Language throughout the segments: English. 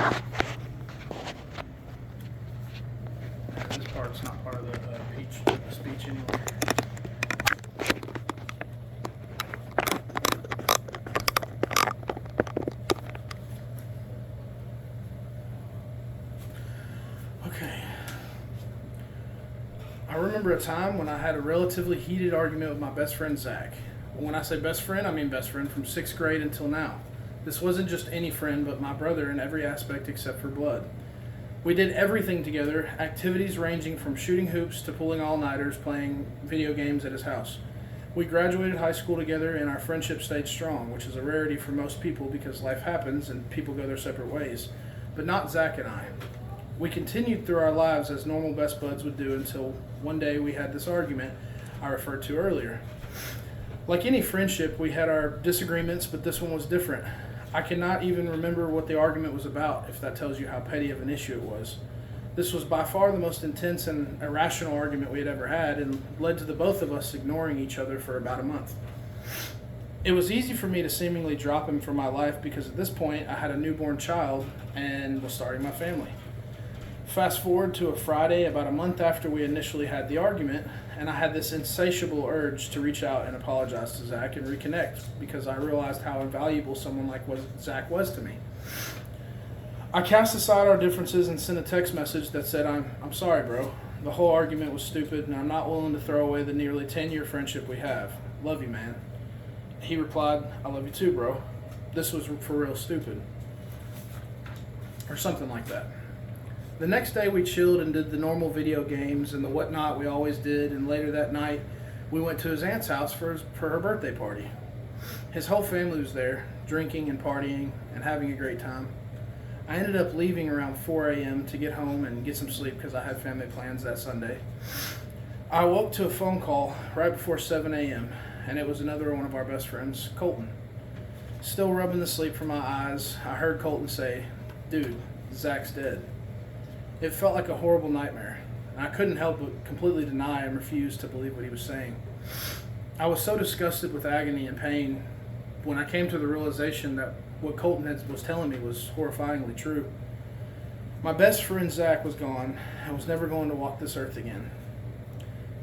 And this part's not part of the speech anyway. Okay. I remember a time when I had a relatively heated argument with my best friend Zach. When I say best friend, I mean best friend from 6th grade until now. This wasn't just any friend, but my brother in every aspect except for blood. We did everything together, activities ranging from shooting hoops to pulling all-nighters, playing video games at his house. We graduated high school together and our friendship stayed strong, which is a rarity for most people because life happens and people go their separate ways. But not Zach and I. We continued through our lives as normal best buds would do until one day we had this argument I referred to earlier. Like any friendship, we had our disagreements, but this one was different. I cannot even remember what the argument was about, if that tells you how petty of an issue it was. This was by far the most intense and irrational argument we had ever had and led to the both of us ignoring each other for about a month. It was easy for me to seemingly drop him from my life because at this point I had a newborn child and was starting my family. Fast forward to a Friday about a month after we initially had the argument, and I had this insatiable urge to reach out and apologize to Zach and reconnect because I realized how invaluable someone like Zach was to me. I cast aside our differences and sent a text message that said, I'm sorry, bro. The whole argument was stupid, and I'm not willing to throw away the nearly 10-year friendship we have. Love you, man. He replied, I love you too, bro. This was for real stupid. Or something like that. The next day we chilled and did the normal video games and the whatnot we always did, and later that night we went to his aunt's house for her birthday party. His whole family was there, drinking and partying and having a great time. I ended up leaving around 4 a.m. to get home and get some sleep because I had family plans that Sunday. I awoke to a phone call right before 7 a.m., and it was another one of our best friends, Colton. Still rubbing the sleep from my eyes, I heard Colton say, "Dude, Zach's dead." It felt like a horrible nightmare, and I couldn't help but completely deny and refuse to believe what he was saying. I was so disgusted with agony and pain when I came to the realization that what Colton was telling me was horrifyingly true. My best friend Zach was gone and was never going to walk this earth again.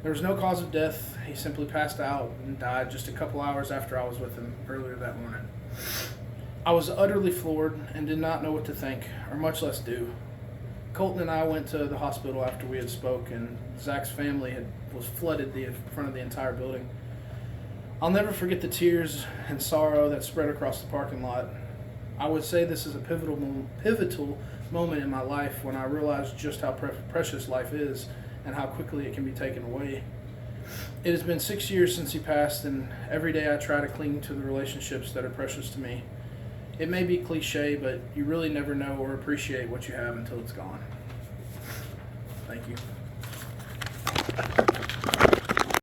There was no cause of death. He simply passed out and died just a couple hours after I was with him earlier that morning. I was utterly floored and did not know what to think, or much less do. Colton and I went to the hospital after we had spoke, and Zach's family was flooded the front of the entire building. I'll never forget the tears and sorrow that spread across the parking lot. I would say this is a pivotal moment in my life when I realized just how precious life is and how quickly it can be taken away. It has been 6 years since he passed, and every day I try to cling to the relationships that are precious to me. It may be cliche, but you really never know or appreciate what you have until it's gone. Thank you.